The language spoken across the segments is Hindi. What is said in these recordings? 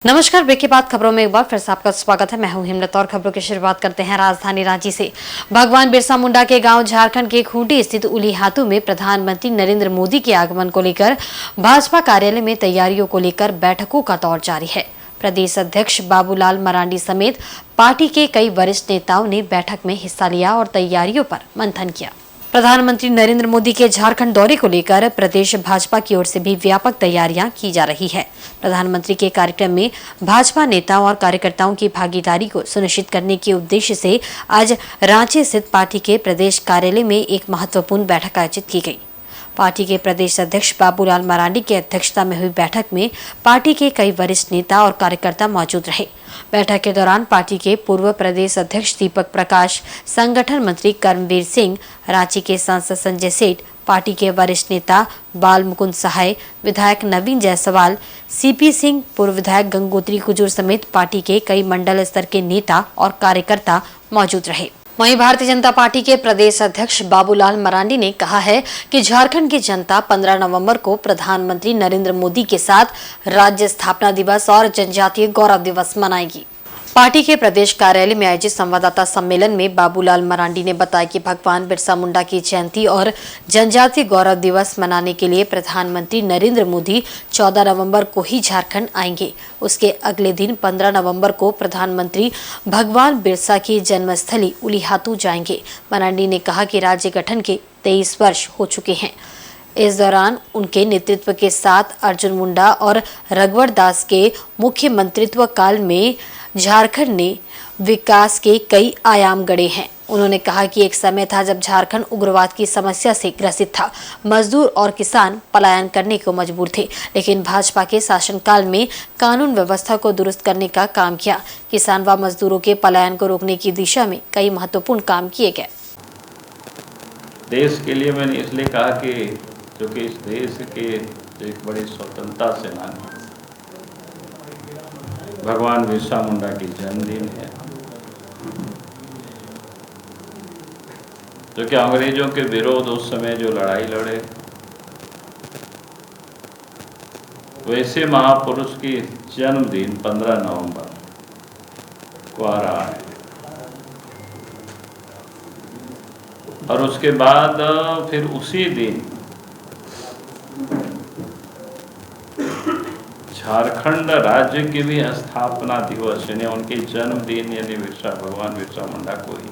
नमस्कार, ब्रेक के बाद खबरों में एक बार फिर से आपका स्वागत है। मैं हूं हिमरत और खबरों की शुरुआत करते हैं राजधानी रांची से। भगवान बिरसा मुंडा के गांव झारखंड के खूंटी स्थित उलीहातू में प्रधानमंत्री नरेंद्र मोदी के आगमन को लेकर भाजपा कार्यालय में तैयारियों को लेकर बैठकों का दौर जारी है। प्रदेश अध्यक्ष बाबूलाल मरांडी समेत पार्टी के कई वरिष्ठ नेताओं ने बैठक में हिस्सा लिया और तैयारियों पर मंथन किया। प्रधानमंत्री नरेंद्र मोदी के झारखंड दौरे को लेकर प्रदेश भाजपा की ओर से भी व्यापक तैयारियां की जा रही है। प्रधानमंत्री के कार्यक्रम में भाजपा नेताओं और कार्यकर्ताओं की भागीदारी को सुनिश्चित करने के उद्देश्य से आज रांची स्थित पार्टी के प्रदेश कार्यालय में एक महत्वपूर्ण बैठक आयोजित की गई। पार्टी के प्रदेश अध्यक्ष बाबूलाल मरांडी की अध्यक्षता में हुई बैठक में पार्टी के कई वरिष्ठ नेता और कार्यकर्ता मौजूद रहे। बैठक के दौरान पार्टी के पूर्व प्रदेश अध्यक्ष दीपक प्रकाश, संगठन मंत्री कर्मवीर सिंह, रांची के सांसद संजय सेठ, पार्टी के वरिष्ठ नेता बाल मुकुंद सहाय, विधायक नवीन जायसवाल, सीपी सिंह, पूर्व विधायक गंगोत्री कुजूर समेत पार्टी के कई मंडल स्तर के नेता और कार्यकर्ता मौजूद रहे। वहीं भारतीय जनता पार्टी के प्रदेश अध्यक्ष बाबूलाल मरांडी ने कहा है कि झारखंड की जनता 15 नवंबर को प्रधानमंत्री नरेंद्र मोदी के साथ राज्य स्थापना दिवस और जनजातीय गौरव दिवस मनाएगी। पार्टी के प्रदेश कार्यालय में आयोजित संवाददाता सम्मेलन में बाबूलाल मरांडी ने बताया कि भगवान बिरसा मुंडा की जयंती और जनजातीय गौरव दिवस मनाने के लिए प्रधानमंत्री नरेंद्र मोदी 14 नवंबर को ही झारखंड आएंगे। उसके अगले दिन 15 नवंबर को प्रधानमंत्री भगवान बिरसा की जन्मस्थली उलीहातू जाएंगे। मरांडी ने कहा कि राज्य गठन के 23 वर्ष हो चुके हैं। इस दौरान उनके नेतृत्व के साथ अर्जुन मुंडा और रघुवर दास के मुख्यमंत्रित्व काल में झारखंड ने विकास के कई आयाम गढ़े हैं। उन्होंने कहा कि एक समय था जब झारखंड उग्रवाद की समस्या से ग्रसित था। मजदूर और किसान पलायन करने को मजबूर थे, लेकिन भाजपा के शासनकाल में कानून व्यवस्था को दुरुस्त करने का काम किया। किसान व मजदूरों के पलायन को रोकने की दिशा में कई महत्वपूर्ण काम किए गए। देश के लिए मैंने इसलिए कहा कि जो कि इस देश के एक बड़ी स्वतंत्रता सेनानी भगवान बिरसा मुंडा की जन्मदिन है, जो कि अंग्रेजों के विरोध उस समय जो लड़ाई लड़े, वैसे महापुरुष की जन्मदिन 15 नवंबर को आ रहा है। और उसके बाद फिर उसी दिन झारखंड राज्य की भी स्थापना दिवस यानी उनके जन्मदिन यानी भगवान बिरसा मुंडा को ही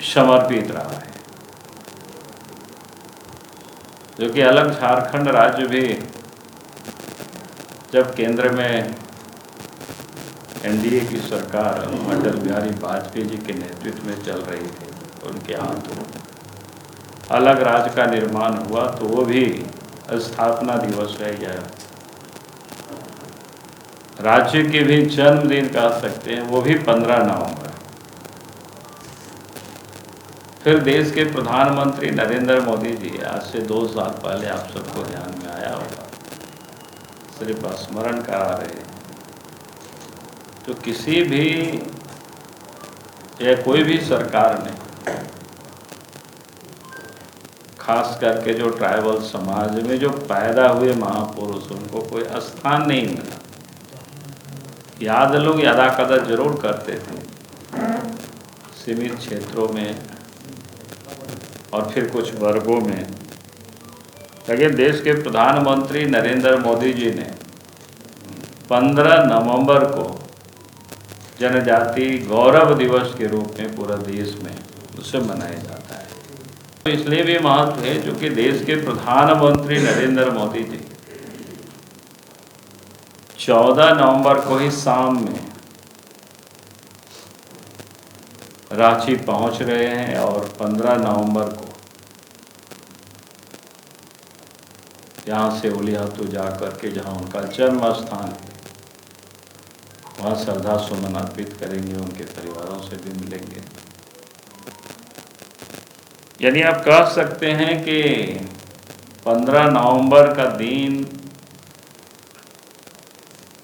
समर्पित रहा है, जो कि अलग झारखंड राज्य भी जब केंद्र में एनडीए की सरकार अटल बिहारी वाजपेयी जी के नेतृत्व में चल रही थी, उनके हाथों अलग राज्य का निर्माण हुआ, तो वो भी स्थापना दिवस है या राज्य के भी जन्मदिन कह सकते हैं, वो भी 15 नवंबर। फिर देश के प्रधानमंत्री नरेंद्र मोदी जी आज से 2 साल पहले आप सबको ध्यान में आया होगा, सिर्फ स्मरण करा रहे हैं, तो किसी भी या कोई भी सरकार ने खास करके जो ट्राइबल समाज में जो पैदा हुए महापुरुष उनको कोई स्थान नहीं मिला। याद लोग यादा कदर जरूर करते थे सीमित क्षेत्रों में और फिर कुछ वर्गों में, लेकिन देश के प्रधानमंत्री नरेंद्र मोदी जी ने 15 नवंबर को जनजाति गौरव दिवस के रूप में पूरा देश में उसे मनाया जाता है। तो इसलिए भी महत्व है जो कि देश के प्रधानमंत्री नरेंद्र मोदी जी 14 नवंबर को ही शाम में रांची पहुंच रहे हैं और 15 नवंबर को यहाँ से उलीहातू जाकर के जहाँ उनका जन्म स्थान है वहाँ श्रद्धा सुमन अर्पित करेंगे, उनके परिवारों से भी मिलेंगे। यानी आप कह सकते हैं कि 15 नवंबर का दिन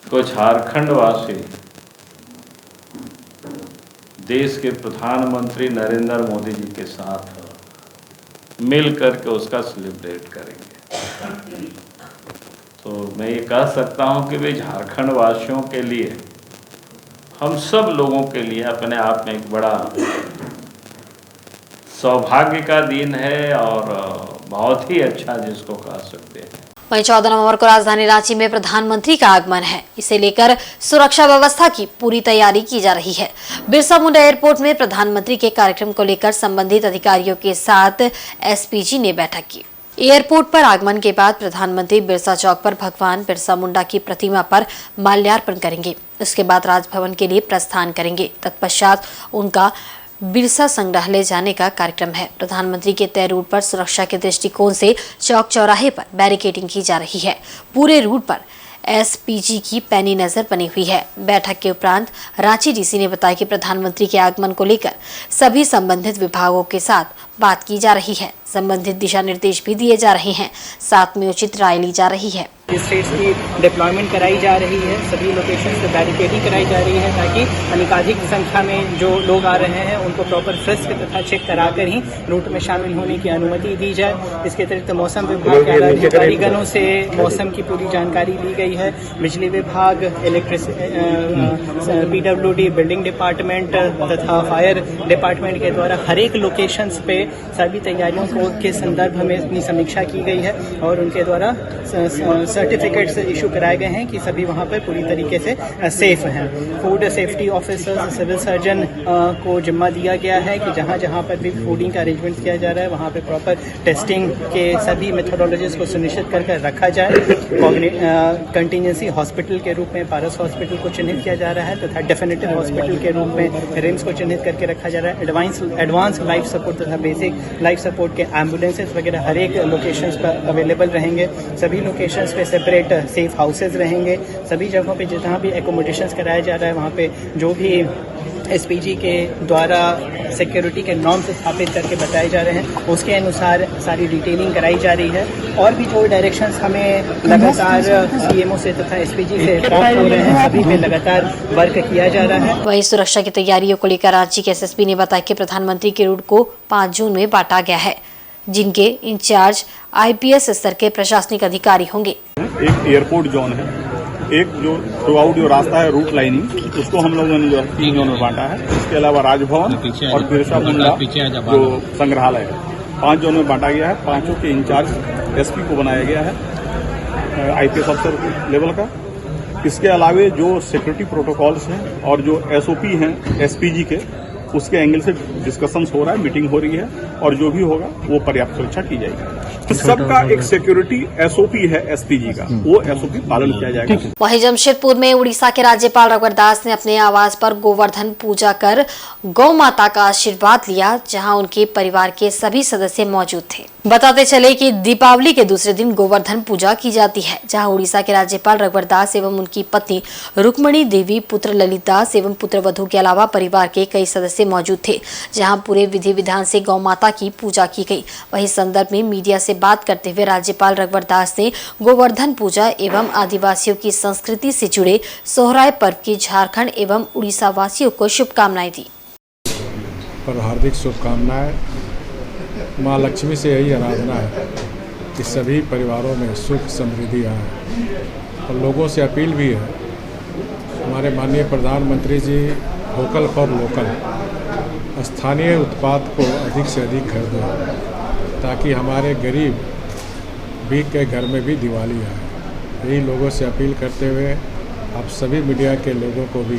को झारखंड वासी देश के प्रधानमंत्री नरेंद्र मोदी जी के साथ मिल करके उसका सेलिब्रेट करेंगे। तो मैं ये कह सकता हूँ कि वे झारखंड वासियों के लिए, हम सब लोगों के लिए अपने आप में एक बड़ा सौभाग्य का दिन है और बहुत ही अच्छा जिसको कह सकते हैं। वहीं 14 नवंबर को राजधानी रांची में प्रधानमंत्री का आगमन है। इसे लेकर सुरक्षा व्यवस्था की पूरी तैयारी की जा रही है। बिरसा मुंडा एयरपोर्ट में प्रधानमंत्री के कार्यक्रम को लेकर संबंधित अधिकारियों के साथ एसपीजी ने बैठक की। एयरपोर्ट पर आगमन के बाद प्रधानमंत्री बिरसा चौक पर भगवान बिरसा मुंडा की प्रतिमा पर माल्यार्पण करेंगे। उसके बाद राजभवन के लिए प्रस्थान करेंगे। तत्पश्चात उनका बिरसा संग्रहालय जाने का कार्यक्रम है। प्रधानमंत्री के तय रूट पर सुरक्षा के दृष्टिकोण से चौक चौराहे पर बैरिकेडिंग की जा रही है। पूरे रूट पर एसपीजी की पैनी नजर बनी हुई है। बैठक के उपरांत रांची डीसी ने बताया कि प्रधानमंत्री के आगमन को लेकर सभी संबंधित विभागों के साथ बात की जा रही है। संबंधित दिशा निर्देश भी दिए जा रहे हैं। साथ में उचित राय ली जा रही है। स्टेट्स की डिप्लॉयमेंट कराई जा रही है। सभी लोकेशन पे बैरिकेडिंग कराई जा रही है ताकि अनिकाधिक संख्या में जो लोग आ रहे हैं उनको प्रॉपर फ्रिस्क तथा चेक कराकर ही रूट में शामिल होने की अनुमति दी जाए। इसके अतिरिक्त मौसम विभाग के अधिकारीगणों से मौसम की पूरी जानकारी ली गई है। बिजली विभाग, पीडब्ल्यूडी, बिल्डिंग डिपार्टमेंट तथा फायर डिपार्टमेंट के द्वारा हर एक लोकेशंस पे सभी तैयारियों के संदर्भ में अपनी समीक्षा की गई है और उनके द्वारा सर्टिफिकेट्स इशू कराए गए हैं कि सभी वहां पर पूरी तरीके से सेफ हैं। Food safety officers, civil surgeon को जिम्मा दिया गया है कि जहां जहां पर भी फूडिंग का अरेंजमेंट किया जा रहा है वहां पर प्रॉपर टेस्टिंग के सभी मेथोडोलॉजीज को सुनिश्चित कर रखा जाए। कंटिजेंसी हॉस्पिटल के रूप में पारस हॉस्पिटल को चिन्हित किया जा रहा है तथा डेफिनेटिव हॉस्पिटल के रूप में रिम्स को चिन्हित करके रखा जा रहा है। एडवांस लाइफ सपोर्ट तथा बेसिक लाइफ सपोर्ट के एम्बुलेंसेज वगैरह हर एक लोकेशंस पर अवेलेबल रहेंगे। सभी लोकेशंस पे सेपरेट सेफ हाउसेज रहेंगे। सभी जगहों पे जहाँ भी एकोमोडेशंस कराया जा रहा है वहाँ पे जो भी एसपीजी के द्वारा सिक्योरिटी के नॉर्म्स स्थापित करके बताए जा रहे हैं उसके अनुसार सारी डिटेलिंग कराई जा रही है। और भी जो डायरेक्शंस हमें लगातार सीएमओ से तथा एसपीजी से प्राप्त हो रहे हैं सभी पे लगातार वर्क किया जा रहा है। वहीं सुरक्षा की तैयारियों को लेकर रांची के एसएसपी ने बताया कि प्रधानमंत्री के रूट को 5 जून में बांटा गया है, जिनके इंचार्ज आईपीएस स्तर के प्रशासनिक अधिकारी होंगे। एक एयरपोर्ट जोन है, एक जो थ्रू आउट जो रास्ता है रूट लाइनिंग उसको हम लोगों ने जो 3 जोन में बांटा है। इसके अलावा राजभवन और बिरसा मुंडा जो संग्रहालय है 5 जोन में बांटा गया है। 5 के इंचार्ज एसपी को बनाया गया है आईपीएस अफसर लेवल का। इसके अलावा जो सिक्योरिटी प्रोटोकॉल्स हैं और जो एसओपी हैं एसपीजी के उसके एंगल से डिस्कशंस हो रहा है, मीटिंग हो रही है और जो भी होगा वो पर्याप्त सुरक्षा की जाएगी। सबका एक सिक्योरिटी एसओपी है एसपीजी का, वो एसओपी पालन किया जाएगा। वहीं जमशेदपुर में उड़ीसा के राज्यपाल रघुवर दास ने अपने आवास पर गोवर्धन पूजा कर गौ माता का आशीर्वाद लिया, जहां उनके परिवार के सभी सदस्य मौजूद थे। बताते चले कि दीपावली के दूसरे दिन गोवर्धन पूजा की जाती है, जहां उड़ीसा के राज्यपाल रघुवर दास एवं उनकी पत्नी रुक्मणी देवी, पुत्र ललित दास एवं पुत्र वधू के अलावा परिवार के कई सदस्य मौजूद थे, जहां पूरे विधि विधान से गौ माता की पूजा की गई। वहीं संदर्भ में मीडिया से बात करते हुए राज्यपाल रघुवर दास ने गोवर्धन पूजा एवं आदिवासियों की संस्कृति से जुड़े सोहराय पर्व की झारखंड एवं उड़ीसा वासियों को शुभकामनाएं दी। पर हार्दिक शुभकामनाएं। माँ लक्ष्मी से यही आराधना है कि सभी परिवारों में सुख समृद्धि आए और लोगों से अपील भी है, हमारे माननीय प्रधानमंत्री जी वोकल फॉर लोकल, स्थानीय उत्पाद को अधिक से अधिक खरीदें ताकि हमारे गरीब भी के घर में भी दिवाली आए। यही लोगों से अपील करते हुए आप सभी मीडिया के लोगों को भी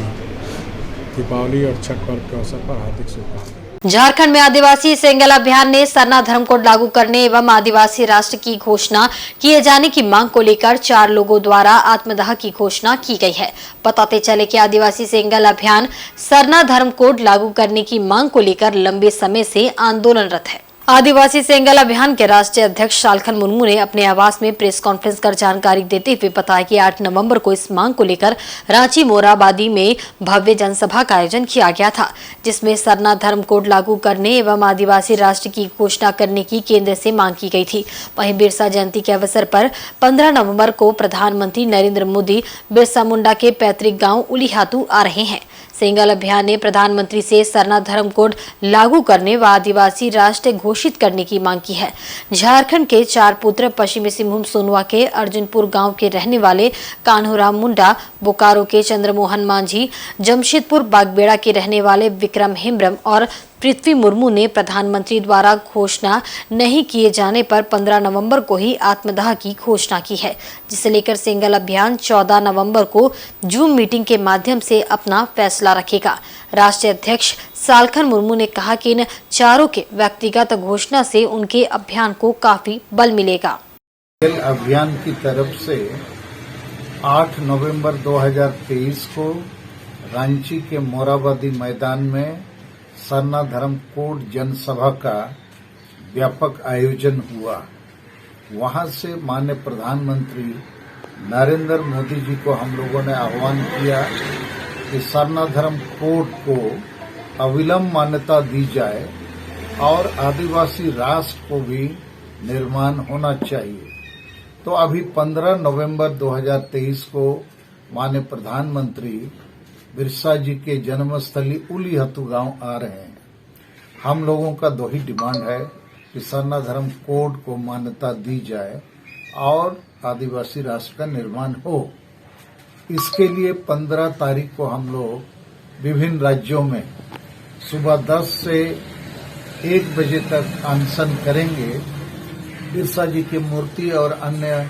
दीपावली और छठ पर्व के अवसर पर हार्दिक शुभकामनाएं। झारखंड में आदिवासी सेंगल अभियान ने सरना धर्म कोड लागू करने एवं आदिवासी राष्ट्र की घोषणा किए जाने की मांग को लेकर 4 लोगों द्वारा आत्मदाह की घोषणा की गई है। बताते चले कि आदिवासी सेंगल अभियान सरना धर्म कोड लागू करने की मांग को लेकर लंबे समय से आंदोलनरत है। आदिवासी सेंगल अभियान के राष्ट्रीय अध्यक्ष शालखन मुर्मू ने अपने आवास में प्रेस कॉन्फ्रेंस कर जानकारी देते हुए बताया कि 8 नवंबर को इस मांग को लेकर रांची मोराबादी में भव्य जनसभा का आयोजन किया गया था, जिसमें सरना धर्म कोड लागू करने एवं आदिवासी राष्ट्र की घोषणा करने की केंद्र से मांग की गई थी। वहीं बिरसा जयंती के अवसर पर 15 नवम्बर को प्रधानमंत्री नरेंद्र मोदी बिरसा मुंडा के पैतृक गाँव उलीहातू आ रहे हैं। सिंगल अभियान ने प्रधानमंत्री से सरना धर्म कोड लागू करने व आदिवासी राष्ट्र घोषित करने की मांग की है। झारखंड के 4 पुत्र पश्चिमी सिंहभूम सोनवा के अर्जुनपुर गांव के रहने वाले कान्हूराम मुंडा, बोकारो के चंद्रमोहन मांझी, जमशेदपुर बागबेड़ा के रहने वाले विक्रम हेम्ब्रम और पृथ्वी मुर्मू ने प्रधानमंत्री द्वारा घोषणा नहीं किए जाने पर 15 नवंबर को ही आत्मदाह की घोषणा की है, जिसे लेकर सिंगल अभियान 14 नवंबर को जूम मीटिंग के माध्यम से अपना फैसला रखेगा। राष्ट्रीय अध्यक्ष सालखन मुर्मू ने कहा कि इन चारों के व्यक्तिगत घोषणा से उनके अभियान को काफी बल मिलेगा। अभियान की तरफ से 8 नवंबर 2023 को रांची के मोराबादी मैदान में सरना धर्म कोड जनसभा का व्यापक आयोजन हुआ। वहां से माननीय प्रधानमंत्री नरेंद्र मोदी जी को हम लोगों ने आह्वान किया कि सरना धर्म कोड को अविलंब मान्यता दी जाए और आदिवासी राष्ट्र को भी निर्माण होना चाहिए। तो अभी 15 नवंबर 2023 को माननीय प्रधानमंत्री बिरसा जी के जन्मस्थली उलीहतू गांव आ रहे हैं। हम लोगों का 2 ही डिमांड है कि सरना धर्म कोड को मान्यता दी जाए और आदिवासी राष्ट्र का निर्माण हो। इसके लिए 15 तारीख को हम लोग विभिन्न राज्यों में सुबह 10 से 1 बजे तक अनशन करेंगे बिरसा जी की मूर्ति और अन्य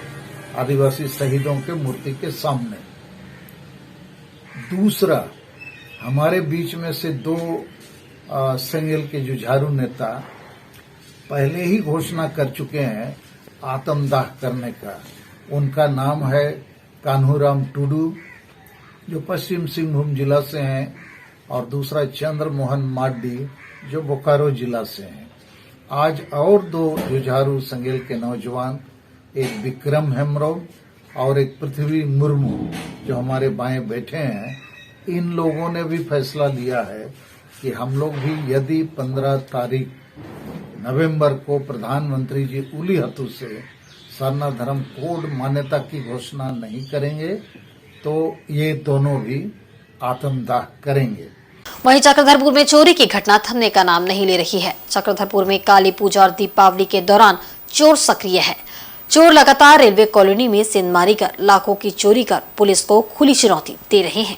आदिवासी शहीदों के मूर्ति के सामने। दूसरा, हमारे बीच में से 2 सेंगेल के जुझारू नेता पहले ही घोषणा कर चुके हैं आत्मदाह करने का। उनका नाम है कान्हूराम टुडू जो पश्चिम सिंहभूम जिला से हैं और दूसरा चंद्रमोहन माड्डी जो बोकारो जिला से हैं। आज और 2 जुझारू संगेल के नौजवान, एक विक्रम हेम्ब्रम और एक पृथ्वी मुर्मू जो हमारे बाएं बैठे हैं, इन लोगों ने भी फैसला लिया है कि हम लोग भी यदि 15 तारीख नवंबर को प्रधानमंत्री जी उलीहतू से सरना धर्म कोड मान्यता की घोषणा नहीं करेंगे तो ये दोनों भी आत्मदाह करेंगे। वहीं चक्रधरपुर में चोरी की घटना थमने का नाम नहीं ले रही है। चक्रधरपुर में काली पूजा और दीपावली के दौरान चोर सक्रिय है। चोर लगातार रेलवे कॉलोनी में सेंधमारी कर लाखों की चोरी कर पुलिस को खुली चुनौती दे रहे हैं।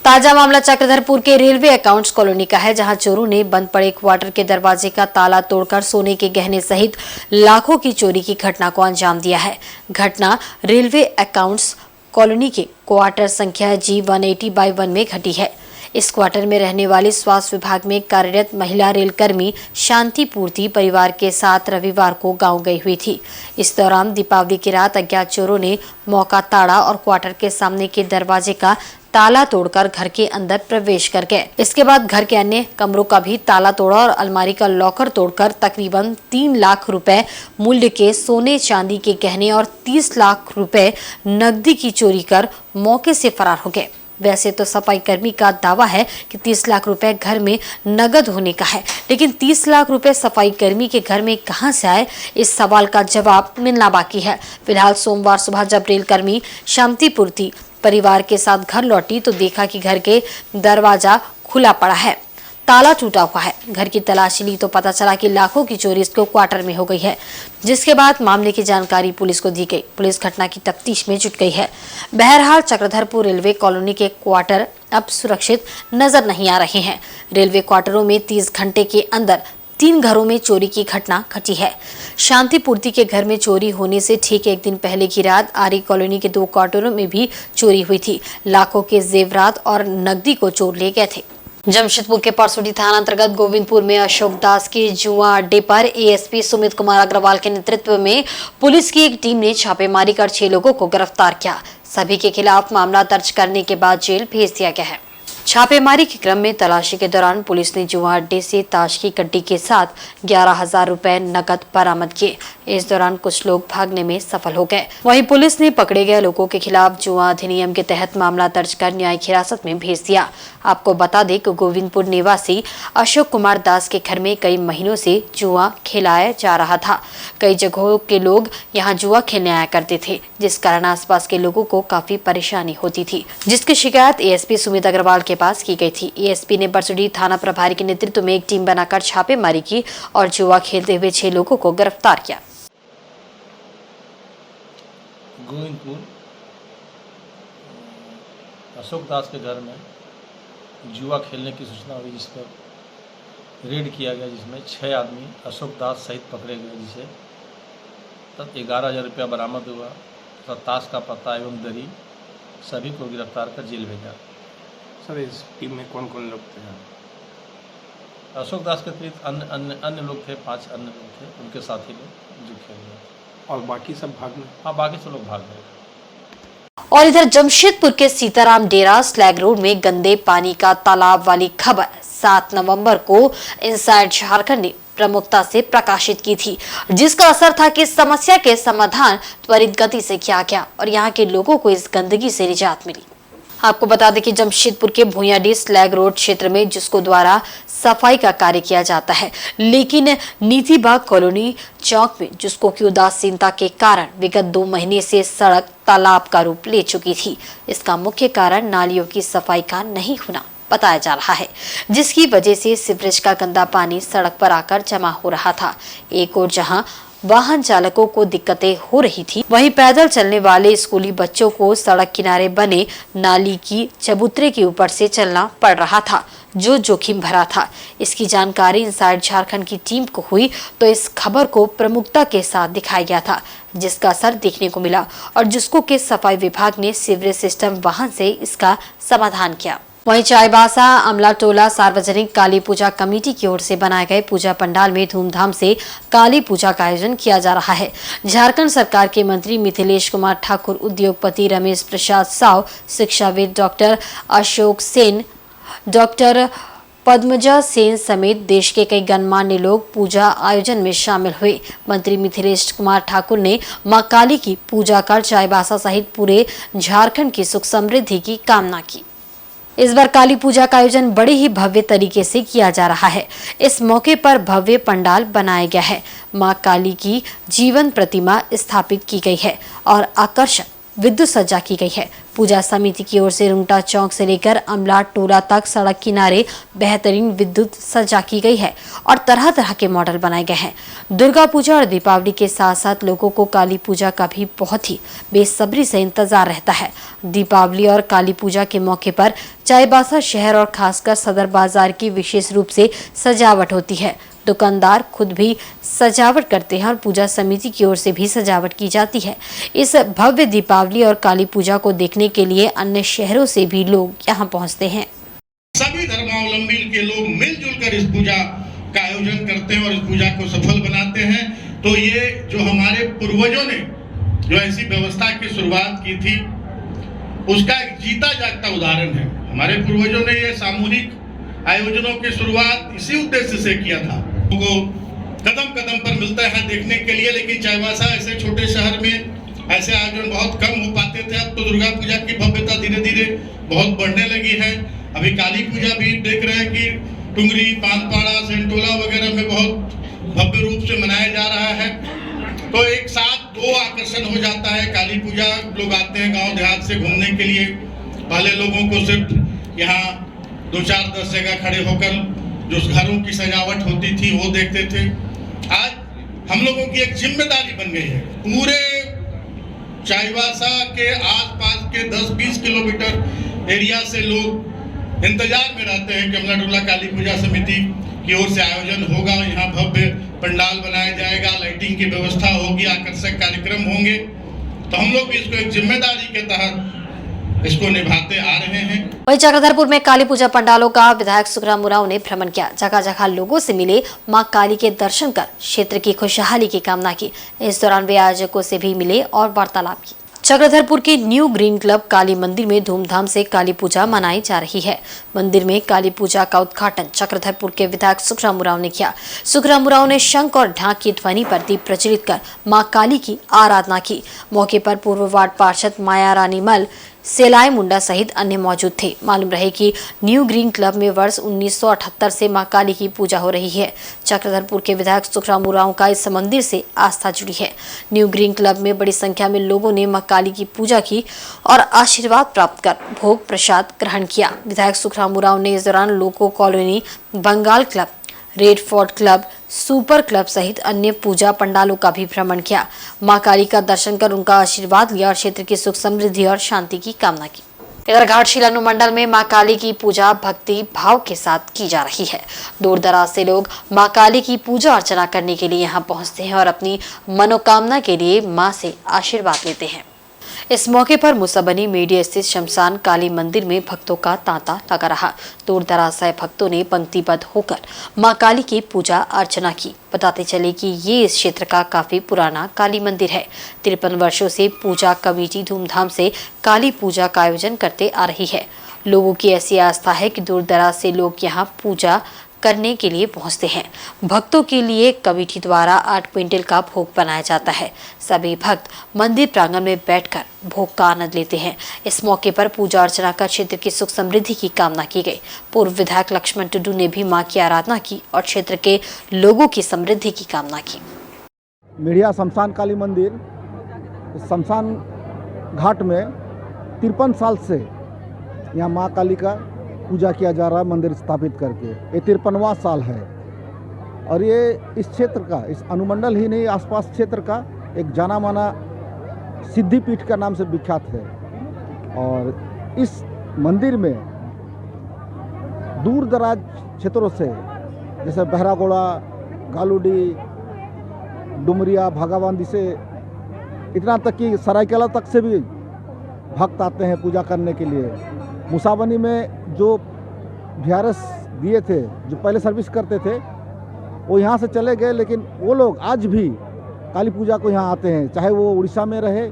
ताजा मामला चक्रधरपुर के रेलवे अकाउंट्स कॉलोनी का है, जहां चोरों ने बंद पड़े क्वार्टर के दरवाजे का ताला तोड़कर सोने के गहने सहित लाखों की चोरी की घटना को अंजाम दिया है। घटना रेलवे अकाउंट्स कॉलोनी के क्वार्टर संख्या G180/1 में घटी है। इस क्वार्टर में रहने वाली स्वास्थ्य विभाग में कार्यरत महिला रेलकर्मी शांति पूर्ति परिवार के साथ रविवार को गांव गई हुई थी। इस दौरान दीपावली की रात अज्ञात चोरों ने मौका ताड़ा और क्वार्टर के सामने के दरवाजे का ताला तोड़कर घर के अंदर प्रवेश कर गए। इसके बाद घर के अन्य कमरों का भी ताला तोड़ा और अलमारी का लॉकर तोड़कर तकरीबन 3 लाख रुपए मूल्य के सोने चांदी के गहने और 30 लाख रुपए नकदी की चोरी कर मौके से फरार हो गए। वैसे तो सफाई कर्मी का दावा है कि 30 लाख रुपए घर में नगद होने का है, लेकिन 30 लाख रुपए सफाई कर्मी के घर में कहां से आए, इस सवाल का जवाब मिलना बाकी है। फिलहाल सोमवार सुबह जब रेलकर्मी शांति पूर्ति परिवार के साथ घर लौटी तो देखा कि घर के दरवाजा खुला पड़ा है, ताला टूटा हुआ है। घर की तलाशी ली तो पता चला कि लाखों की चोरी इसको क्वार्टर में हो गई है, जिसके बाद मामले की जानकारी पुलिस को दी गई। पुलिस घटना की तफ्तीश में जुट गई है। बहरहाल चक्रधरपुर रेलवे कॉलोनी के क्वार्टर अब सुरक्षित नजर नहीं आ रहे हैं। रेलवे क्वार्टरों में 30 घंटे के अंदर 3 घरों में चोरी की घटना घटी है। शांति पूर्ति के घर में चोरी होने से ठीक एक दिन पहले की रात आरी कॉलोनी के 2 क्वार्टरों में भी चोरी हुई थी। लाखों के जेवरात और नकदी को चोर ले गए थे। जमशेदपुर के परसोडी थाना अंतर्गत गोविंदपुर में अशोक दास के जुआ अड्डे पर एएसपी सुमित कुमार अग्रवाल के नेतृत्व में पुलिस की एक टीम ने छापेमारी कर 6 लोगों को गिरफ्तार किया। सभी के खिलाफ मामला दर्ज करने के बाद जेल भेज दिया गया है। छापेमारी के क्रम में तलाशी के दौरान पुलिस ने जुआ अड्डे से ताश की कड्डी के साथ 11,000 रुपए नकद बरामद किए। इस दौरान कुछ लोग भागने में सफल हो गए। वहीं पुलिस ने पकड़े गए लोगों के खिलाफ जुआ अधिनियम के तहत मामला दर्ज कर न्यायिक हिरासत में भेज दिया। आपको बता दें कि गोविंदपुर निवासी अशोक कुमार दास के घर में कई महीनों से जुआ खिलाया जा रहा था। कई जगहों के लोग यहाँ जुआ खेलने आया करते थे, जिस कारण आसपास के लोगों को काफी परेशानी होती थी, जिसकी शिकायत एएसपी सुमित अग्रवाल के पास की गई थी। एएसपी ने बरसुडी थाना प्रभारी के नेतृत्व में एक टीम बनाकर छापेमारी की और जुआ खेलते हुए 6 लोगों को गिरफ्तार किया। गोविंदपुर अशोक दास के घर में जुआ खेलने की सूचना हुई, जिस पर रेड किया गया, जिसमें 6 आदमी अशोक दास सहित पकड़े गए, जिसे तब 11,000 रुपया बरामद हुआ तथा ताश का पत्ता एवं दरी सभी को गिरफ्तार कर जेल भेजा। सर इस टीम में कौन कौन लोग थे? अशोक दास के अतिरिक्त अन्य लोग थे, 5 अन्य लोग थे, उनके साथी लोग जो खेल रहे थे। और बाकी सब भाग में? हाँ, बाकी सब लोग भाग गए। और इधर जमशेदपुर के सीताराम डेरा स्लैग रोड में गंदे पानी का तालाब वाली खबर 7 नवंबर को इनसाइड झारखंड ने प्रमुखता से प्रकाशित की थी, जिसका असर था कि समस्या के समाधान त्वरित गति से किया गया और यहाँ के लोगों को इस गंदगी से निजात मिली। आपको बता दें कि जमशेदपुर के भूयाडी स्लैग रोड क्षेत्र में जिसको द्वारा सफाई का कार्य किया जाता है, लेकिन नीति बाग कॉलोनी चौक में जिसको की उदासीनता के कारण विगत 2 महीने से सड़क तालाब का रूप ले चुकी थी। इसका मुख्य कारण नालियों की सफाई का नहीं होना बताया जा रहा है, जिसकी वजह से सीवरेज का गंदा पानी सड़क पर आकर जमा हो रहा था। एक और जहां वाहन चालकों को दिक्कतें हो रही थी, वहीं पैदल चलने वाले स्कूली बच्चों को सड़क किनारे बने नाली की चबूतरे के ऊपर से चलना पड़ रहा था, जो जोखिम भरा था। इसकी जानकारी इनसाइड झारखंड की टीम को हुई तो इस खबर को प्रमुखता के साथ दिखाया गया था, जिसका असर देखने को मिला और जिसको के सफाई विभाग ने सीवरेज सिस्टम वाहन से इसका समाधान किया। वहीं चाईबासा अमला टोला सार्वजनिक काली पूजा कमेटी की ओर से बनाए गए पूजा पंडाल में धूमधाम से काली पूजा का आयोजन किया जा रहा है। झारखंड सरकार के मंत्री मिथिलेश कुमार ठाकुर, उद्योगपति रमेश प्रसाद साव, शिक्षाविद डॉक्टर अशोक सेन, डॉक्टर पद्मजा सेन समेत देश के कई गणमान्य लोग पूजा आयोजन में शामिल हुए। मंत्री मिथिलेश कुमार ठाकुर ने मां काली की पूजा कर चाईबासा सहित पूरे झारखंड की सुख समृद्धि की कामना की। इस बार काली पूजा का आयोजन बड़े ही भव्य तरीके से किया जा रहा है। इस मौके पर भव्य पंडाल बनाया गया है। मां काली की जीवन प्रतिमा स्थापित की गई है और आकर्षक विद्युत सज्जा की गई है। पूजा समिति की ओर से रुंगटा चौक से लेकर अमला टोला तक सड़क किनारे बेहतरीन विद्युत सज्जा की गई है और तरह तरह के मॉडल बनाए गए हैं। दुर्गा पूजा और दीपावली के साथ साथ लोगों को काली पूजा का भी बहुत ही बेसब्री से इंतजार रहता है। दीपावली और काली पूजा के मौके पर चाईबासा शहर और खासकर सदर बाजार की विशेष रूप से सजावट होती है। दुकानदार खुद भी सजावट करते हैं और पूजा समिति की ओर से भी सजावट की जाती है। इस भव्य दीपावली और काली पूजा को देखने के लिए अन्य शहरों से भी लोग यहाँ पहुँचते हैं। सभी धर्मावलंबी के लोग मिलजुल कर इस पूजा का आयोजन करते हैं और इस पूजा को सफल बनाते हैं। तो ये जो हमारे पूर्वजों ने जो ऐसी व्यवस्था की शुरुआत की थी, उसका एक जीता जागता उदाहरण है। हमारे पूर्वजों ने ये सामूहिक आयोजनों की शुरुआत इसी उद्देश्य से किया था। को कदम कदम पर मिलता है देखने के लिए, लेकिन चाईबासा ऐसे छोटे शहर में ऐसे आयोजन बहुत कम हो पाते थे। अब तो दुर्गा पूजा की भव्यता धीरे धीरे बहुत बढ़ने लगी है। अभी काली पूजा भी देख रहे हैं कि टुंगरी, पानपाड़ा, सेंटोला वगैरह में बहुत भव्य रूप से मनाया जा रहा है। तो एक साथ 2 आकर्षण हो जाता है। काली पूजा लोग आते हैं गाँव देहात से घूमने के लिए। पहले लोगों को सिर्फ यहाँ 2-4-10 जगह खड़े होकर जो घरों की सजावट होती थी वो देखते थे। आज हम लोगों की एक जिम्मेदारी बन गई है। पूरे चाईबासा के आसपास के 10-20 किलोमीटर एरिया से लोग इंतजार में रहते हैं कि अमला टोला काली पूजा समिति की ओर से आयोजन होगा। यहाँ भव्य पंडाल बनाया जाएगा, लाइटिंग की व्यवस्था होगी, आकर्षक कार्यक्रम होंगे। तो हम लोग भी इसको एक जिम्मेदारी के तहत इसको निभाते आ रहे हैं। वहीं चक्रधरपुर में काली पूजा पंडालों का विधायक सुखराम उरांव ने भ्रमण किया। जगह जगह लोगों से मिले, मां काली के दर्शन कर क्षेत्र की खुशहाली की कामना की। इस दौरान वे आयोजकों से भी मिले और वार्तालाप की। चक्रधरपुर के न्यू ग्रीन क्लब काली मंदिर में धूमधाम से काली पूजा मनाई जा रही है। मंदिर में काली पूजा का उद्घाटन चक्रधरपुर के विधायक सुखराम उरांव ने किया। सुखराम उरांव ने शंख और ढाक की ध्वनि पर दीप प्रज्वलित कर मां काली की आराधना की। मौके पर पूर्व वार्ड पार्षद माया रानी मल, सेलाई मुंडा सहित अन्य मौजूद थे। मालूम रहे कि न्यू ग्रीन क्लब में वर्ष 1978 से मां काली की पूजा हो रही है। चक्रधरपुर के विधायक सुखराम उरांव का इस मंदिर से आस्था जुड़ी है। न्यू ग्रीन क्लब में बड़ी संख्या में लोगों ने मां काली की पूजा की और आशीर्वाद प्राप्त कर भोग प्रसाद ग्रहण किया। विधायक सुखराम उरांव ने इस दौरान loco colony, Bengal club, Red Fort club, super club सहित अन्य पूजा पंडालों का भी भ्रमण किया। मां काली का दर्शन कर उनका आशीर्वाद लिया और क्षेत्र की सुख समृद्धि और शांति की कामना की। इधर घाटशिला अनुमंडल में मां काली की पूजा भक्ति भाव के साथ की जा रही है। दूर दराज से लोग मां काली की पूजा अर्चना करने के लिए यहां पहुंचते हैं और अपनी मनोकामना के लिए मां से आशीर्वाद लेते हैं। इस मौके पर मुसाबनी मीडिया स्थित शमशान काली मंदिर में भक्तों का तांता लगा रहा। दूर दराज से भक्तों ने पंक्तिबद्ध होकर मां काली की पूजा अर्चना की। बताते चले कि ये इस क्षेत्र का काफी पुराना काली मंदिर है। 53 वर्षों से पूजा कमेटी धूमधाम से काली पूजा का आयोजन करते आ रही है। लोगों की ऐसी आस्था है कि दूर दराज से लोग यहाँ पूजा करने के लिए पहुंचते हैं। भक्तों के लिए कमेटी द्वारा 8 क्विंटल का भोग बनाया जाता है। सभी भक्त मंदिर प्रांगण में बैठकर भोग का आनंद लेते हैं। इस मौके पर पूजा अर्चना कर क्षेत्र की सुख समृद्धि की कामना की गई। पूर्व विधायक लक्ष्मण टुडू ने भी मां की आराधना की और क्षेत्र के लोगों की समृद्धि की कामना की। मीडिया शमशान काली मंदिर, शमशान घाट में 53 साल से यहाँ मां काली का पूजा किया जा रहा है, मंदिर स्थापित करके। ये 53वां साल है और ये इस क्षेत्र का, इस अनुमंडल ही नहीं आसपास क्षेत्र का एक जाना माना सिद्धिपीठ का नाम से विख्यात है। और इस मंदिर में दूर दराज क्षेत्रों से जैसे बहरागोड़ा, गालूडी, डुमरिया, भागाबांदी से इतना तक कि सरायकेला तक से भी भक्त आते हैं पूजा करने के लिए। मुसाबनी में जो VRS दिए थे, जो पहले सर्विस करते थे, वो यहाँ से चले गए, लेकिन वो लोग आज भी काली पूजा को यहाँ आते हैं, चाहे वो उड़ीसा में रहे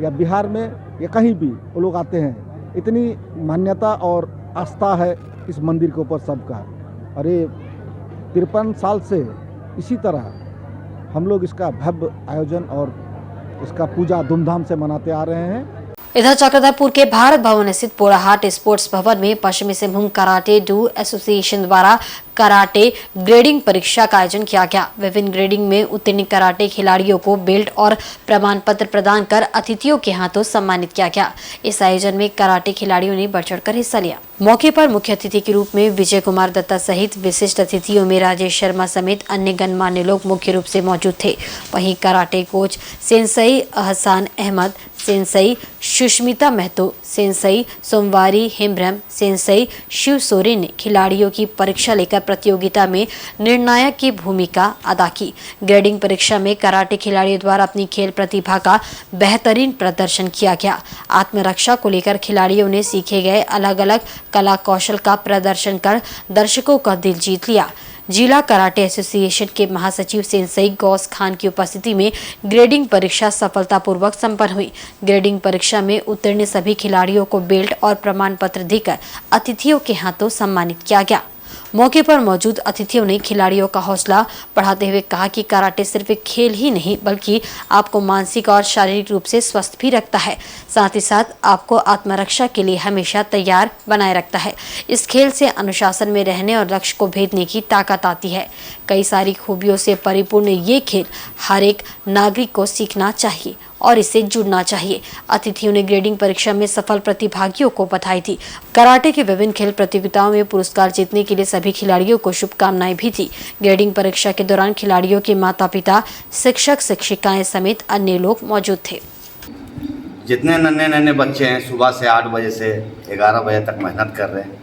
या बिहार में या कहीं भी वो लोग आते हैं। इतनी मान्यता और आस्था है इस मंदिर के ऊपर सबका। और ये 53 साल से इसी तरह हम लोग इसका भव्य आयोजन और इसका पूजा धूमधाम से मनाते आ रहे हैं। इधर चक्रधरपुर के भारत भवन स्थित पोराहाट स्पोर्ट्स भवन में पश्चिमी सिंहभूम कराटे डू एसोसिएशन द्वारा कराटे ग्रेडिंग परीक्षा का आयोजन किया गया। विभिन्न ग्रेडिंग में उत्तीर्ण कराटे खिलाड़ियों को बेल्ट और प्रमाण पत्र प्रदान कर अतिथियों के हाथों सम्मानित किया गया। इस आयोजन में कराटे खिलाड़ियों ने बढ़ चढ़कर हिस्सा लिया। मौके पर मुख्य अतिथि के रूप में विजय कुमार दत्ता सहित विशिष्ट अतिथियों में राजेश शर्मा समेत अन्य गणमान्य लोग मुख्य रूप से मौजूद थे। वहीं karate coach sensei Ahsan Ahmad, sensei Sushmita Mahato, sensei Somwari Hembram, sensei Shiv Soren ने खिलाड़ियों की परीक्षा लेकर प्रतियोगिता में निर्णायक की भूमिका अदा की। ग्रेडिंग परीक्षा में कराटे खिलाड़ियों द्वारा अपनी खेल प्रतिभा का बेहतरीन प्रदर्शन किया गया। आत्मरक्षा को लेकर खिलाड़ियों ने सीखे गए अलग अलग कला कौशल का प्रदर्शन कर दर्शकों का दिल जीत लिया। जिला कराटे एसोसिएशन के महासचिव सेंसई गौस खान की उपस्थिति में ग्रेडिंग परीक्षा सफलतापूर्वक संपन्न हुई। ग्रेडिंग परीक्षा में उत्तीर्ण सभी खिलाड़ियों को बेल्ट और प्रमाण पत्र देकर अतिथियों के हाथों सम्मानित किया गया। मौके पर मौजूद अतिथियों ने खिलाड़ियों का हौसला बढ़ाते हुए कहा कि कराटे सिर्फ एक खेल ही नहीं बल्कि आपको मानसिक और शारीरिक रूप से स्वस्थ भी रखता है, साथ ही साथ आपको आत्मरक्षा के लिए हमेशा तैयार बनाए रखता है। इस खेल से अनुशासन में रहने और लक्ष्य को भेदने की ताकत आती है। कई सारी खूबियों से परिपूर्ण ये खेल हर एक नागरिक को सीखना चाहिए और इससे जुड़ना चाहिए। अतिथियों ने ग्रेडिंग परीक्षा में सफल प्रतिभागियों को बधाई दी। कराटे के विभिन्न खेल प्रतियोगिताओं में पुरस्कार जीतने के लिए सभी खिलाड़ियों को शुभकामनाएं भी दी। ग्रेडिंग परीक्षा के दौरान खिलाड़ियों के माता पिता, शिक्षक शिक्षिकाएं समेत अन्य लोग मौजूद थे। जितने नन्हे बच्चे हैं सुबह से 8 बजे से 11 बजे तक मेहनत कर रहे हैं,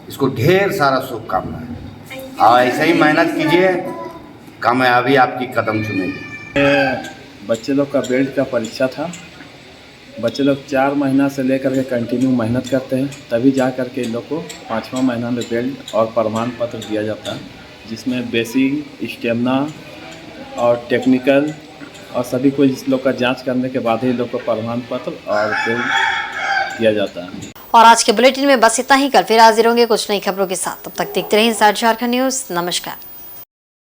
इसको ढेर सारा शुभकामनाएं और ऐसे ही मेहनत कीजिए, कामयाबी आपकी कदम चुमेगी। बच्चे लोग का बेल्ट का परीक्षा था। बच्चे लोग 4 महीना से लेकर के कंटिन्यू मेहनत करते हैं, तभी जा कर के इन लोग को 5वां महीना में बेल्ट और प्रमाण पत्र दिया जाता है, जिसमें बेसिक, स्टेमिना और टेक्निकल और सभी कुछ इस लोग का जांच करने के बाद ही लोग को प्रमाण पत्र और बेल्ट दिया जाता है। और आज के बुलेटिन में बस इतना ही। कल फिर हाजिर होंगे कुछ नई खबरों के साथ। तब तक देखते रहिए इंसाइड झारखंड न्यूज़। नमस्कार।